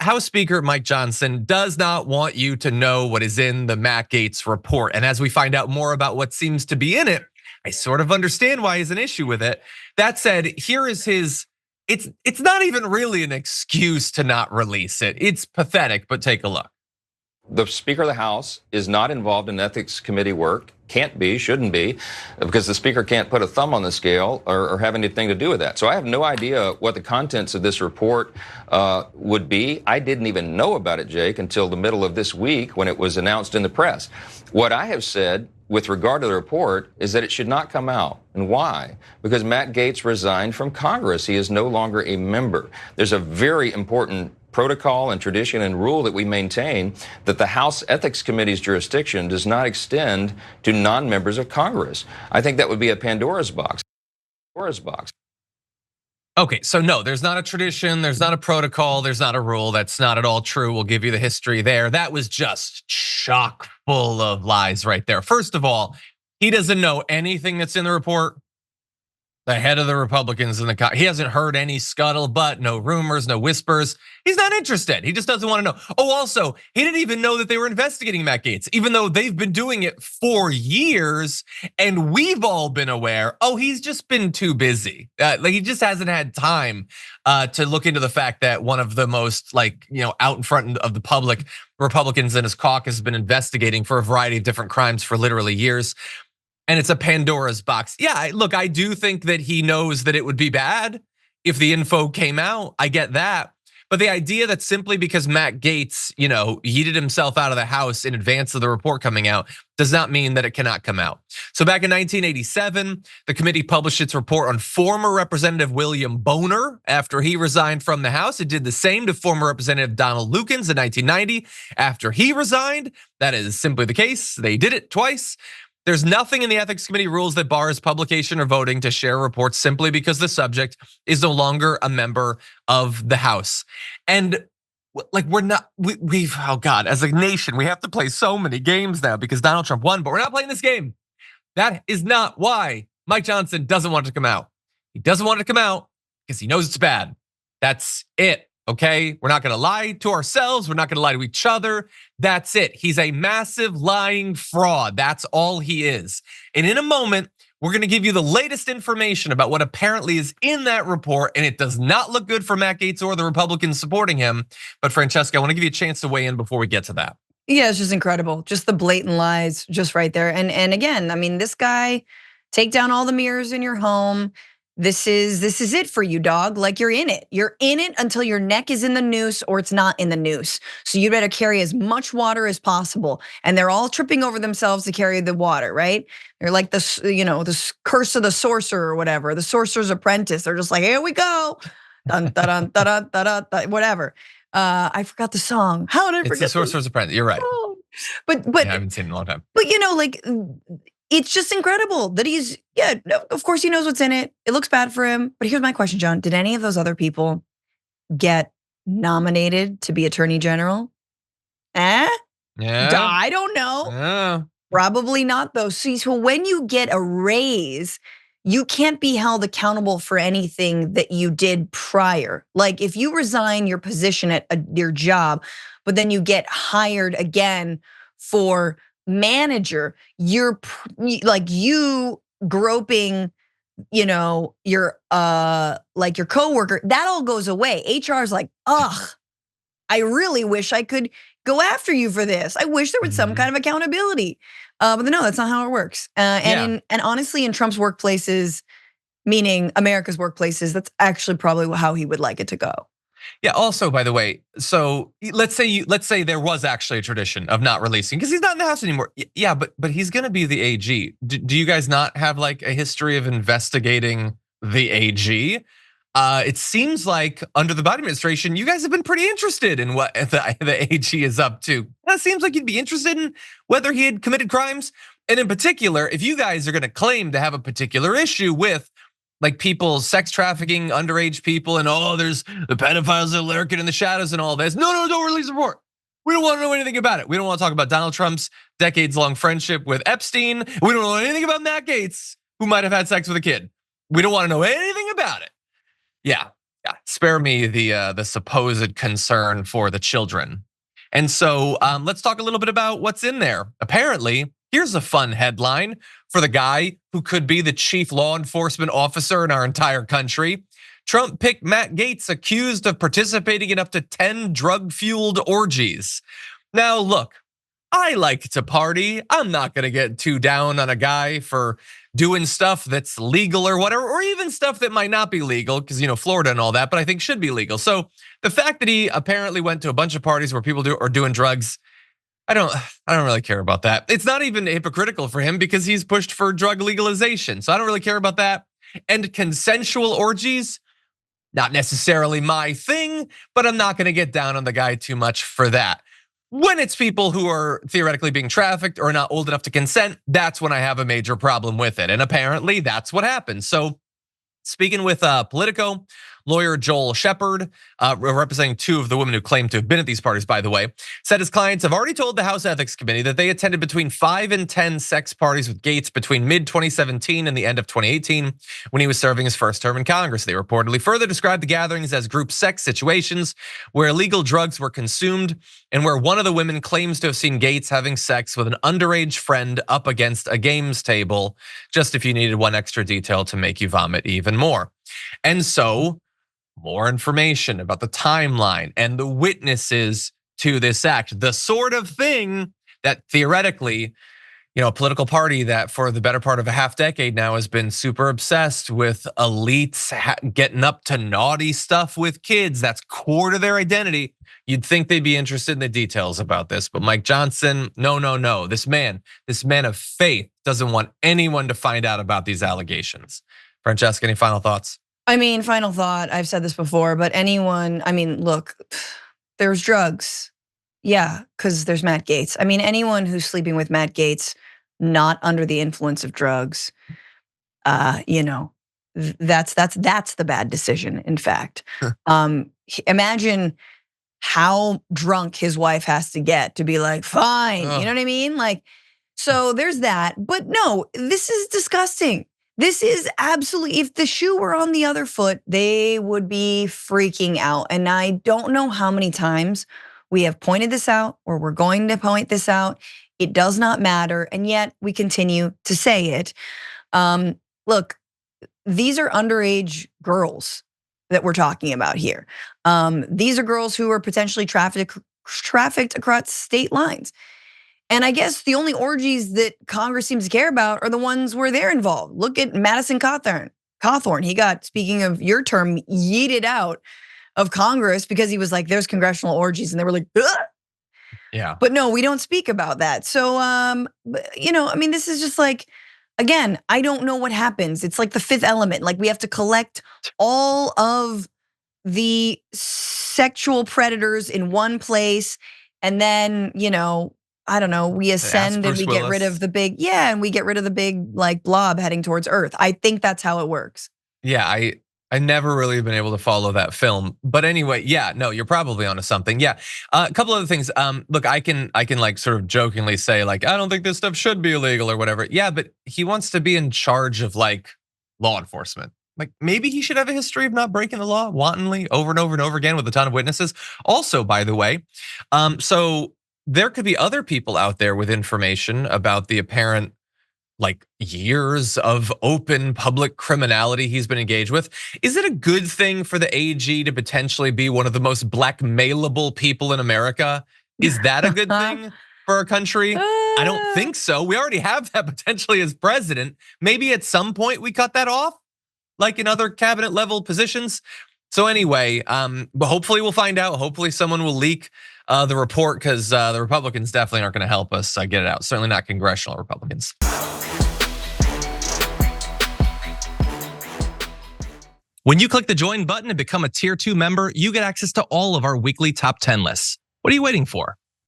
House Speaker Mike Johnson does not want you to know what is in the Matt Gaetz report. And as we find out more about what seems to be in it, I sort of understand why he's an issue with it. That said, here is his, it's not even really an excuse to not release it. It's pathetic, but take a look. The Speaker of the House is not involved in ethics committee work, can't be, shouldn't be, because the Speaker can't put a thumb on the scale or have anything to do with that. So I have no idea what the contents of this report would be. I didn't even know about it, Jake, until the middle of this week when it was announced in the press. What I have said with regard to the report is that it should not come out. And why? Because Matt Gaetz resigned from Congress. He is no longer a member. There's a very important protocol and tradition and rule that we maintain that the House Ethics Committee's jurisdiction does not extend to non-members of Congress. I think that would be a Pandora's box. Pandora's box. Okay, so no, there's not a tradition, there's not a protocol, there's not a rule. That's not at all true. We'll give you the history there. That was just chock full of lies right there. First of all, he doesn't know anything that's in the report. The head of the Republicans in the he hasn't heard any scuttlebutt, no rumors, no whispers. He's not interested. He just doesn't want to know. Oh, also, he didn't even know that they were investigating Matt Gaetz, even though they've been doing it for years, and we've all been aware. Oh, he's just been too busy. Like he just hasn't had time to look into the fact that one of the most out in front of the public Republicans in his caucus has been investigating for a variety of different crimes for literally years. And it's a Pandora's box. Yeah, look, I do think that he knows that it would be bad if the info came out. I get that. But the idea that simply because Matt Gaetz, yeeted himself out of the House in advance of the report coming out does not mean that it cannot come out. So back in 1987, the committee published its report on former Representative William Boner after he resigned from the House. It did the same to former Representative Donald Lukens in 1990 after he resigned. That is simply the case. They did it twice. There's nothing in the ethics committee rules that bars publication or voting to share reports simply because the subject is no longer a member of the House. And we've, oh God, as a nation, we have to play so many games now because Donald Trump won, but we're not playing this game. That is not why Mike Johnson doesn't want it to come out. He doesn't want it to come out because he knows it's bad. That's it. Okay, we're not gonna lie to ourselves. We're not gonna lie to each other. That's it. He's a massive lying fraud. That's all he is. And in a moment, we're gonna give you the latest information about what apparently is in that report. And it does not look good for Matt Gaetz or the Republicans supporting him. But Francesca, I wanna give you a chance to weigh in before we get to that. Yeah, it's just incredible. Just the blatant lies just right there. And again, I mean, this guy, take down all the mirrors in your home. This is it for you, dog. Like you're in it. You're in it until your neck is in the noose or it's not in the noose. So you better carry as much water as possible. And they're all tripping over themselves to carry the water, right? They're like this, this curse of the sorcerer or whatever, the sorcerer's apprentice. They're just like, here we go, dun dun dun dun dun dun, whatever. I forgot the song. How did I forget? It's the sorcerer's apprentice. You're right. But I haven't seen it in a long time. But it's just incredible that he's, of course he knows what's in it. It looks bad for him. But here's my question, John. Did any of those other people get nominated to be attorney general? Yeah. I don't know. Yeah. Probably not though. See, so when you get a raise, you can't be held accountable for anything that you did prior. Like if you resign your position at your job, but then you get hired again for manager, you're like you groping, your your coworker, that all goes away. HR is like, ugh, I really wish I could go after you for this. I wish there was some kind of accountability. But no, that's not how it works. And honestly, in Trump's workplaces, meaning America's workplaces, that's actually probably how he would like it to go. Yeah, also, by the way, so let's say there was actually a tradition of not releasing because he's not in the House anymore. Yeah, but he's gonna be the AG. Do you guys not have like a history of investigating the AG? It seems like under the Biden administration, you guys have been pretty interested in what the AG is up to. It seems like you'd be interested in whether he had committed crimes. And in particular, if you guys are gonna claim to have a particular issue with like people sex trafficking underage people and there's the pedophiles that are lurking in the shadows and all this. No, don't release the report. We don't want to know anything about it. We don't want to talk about Donald Trump's decades-long friendship with Epstein. We don't know anything about Matt Gaetz, who might have had sex with a kid. We don't want to know anything about it. Yeah, spare me the supposed concern for the children. And so let's talk a little bit about what's in there. Apparently, here's a fun headline for the guy who could be the chief law enforcement officer in our entire country. Trump picked Matt Gaetz accused of participating in up to 10 drug-fueled orgies. Now, look, I like to party. I'm not gonna get too down on a guy for doing stuff that's legal or whatever, or even stuff that might not be legal, because Florida and all that, but I think should be legal. So the fact that he apparently went to a bunch of parties where people are doing drugs, I don't really care about that. It's not even hypocritical for him because he's pushed for drug legalization. So I don't really care about that. And consensual orgies, not necessarily my thing, but I'm not gonna get down on the guy too much for that. When it's people who are theoretically being trafficked or not old enough to consent, that's when I have a major problem with it. And apparently that's what happened. So speaking with Politico, lawyer Joel Shepard, representing two of the women who claim to have been at these parties, by the way, said his clients have already told the House Ethics Committee that they attended between 5 and 10 sex parties with Gaetz between mid-2017 and the end of 2018 when he was serving his first term in Congress. They reportedly further described the gatherings as group sex situations where illegal drugs were consumed and where one of the women claims to have seen Gaetz having sex with an underage friend up against a games table, just if you needed one extra detail to make you vomit even more. And so, more information about the timeline and the witnesses to this act, the sort of thing that theoretically, a political party that for the better part of a half decade now has been super obsessed with elites getting up to naughty stuff with kids. That's core to their identity. You'd think they'd be interested in the details about this, but Mike Johnson, no. This man of faith doesn't want anyone to find out about these allegations. Francesca, any final thoughts? Final thought, I've said this before, but look, there's drugs. Yeah, because there's Matt Gaetz. Anyone who's sleeping with Matt Gaetz, not under the influence of drugs, that's the bad decision, in fact. Imagine how drunk his wife has to get to be like, fine, you know what I mean? So there's that, but no, this is disgusting. This is absolutely, if the shoe were on the other foot, they would be freaking out. And I don't know how many times we have pointed this out or we're going to point this out. It does not matter. And yet we continue to say it. Look, these are underage girls that we're talking about here. These are girls who are potentially trafficked across state lines. And I guess the only orgies that Congress seems to care about are the ones where they're involved. Look at Madison Cawthorn. He got, speaking of your term, yeeted out of Congress because he was like, there's congressional orgies. And they were like, ugh. Yeah. But no, we don't speak about that. So, this is just like, again, I don't know what happens. It's like the Fifth Element. Like we have to collect all of the sexual predators in one place. And then, I don't know, we ascend and we get rid of the big, and we get rid of the big like blob heading towards Earth. I think that's how it works. Yeah, I never really been able to follow that film. But anyway, no, you're probably onto something. Yeah, a couple other things. Look, I can like sort of jokingly say like, I don't think this stuff should be illegal or whatever. Yeah, but he wants to be in charge of like law enforcement. Like maybe he should have a history of not breaking the law wantonly over and over and over again with a ton of witnesses. Also, by the way, so there could be other people out there with information about the apparent like years of open public criminality he's been engaged with. Is it a good thing for the AG to potentially be one of the most blackmailable people in America? Is that a good thing for our country? I don't think so. We already have that potentially as president. Maybe at some point we cut that off, like in other cabinet level positions. So anyway, but hopefully we'll find out. Hopefully someone will leak the report because the Republicans definitely aren't going to help us get it out. Certainly not congressional Republicans. When you click the join button and become a tier 2 member, you get access to all of our weekly top 10 lists. What are you waiting for?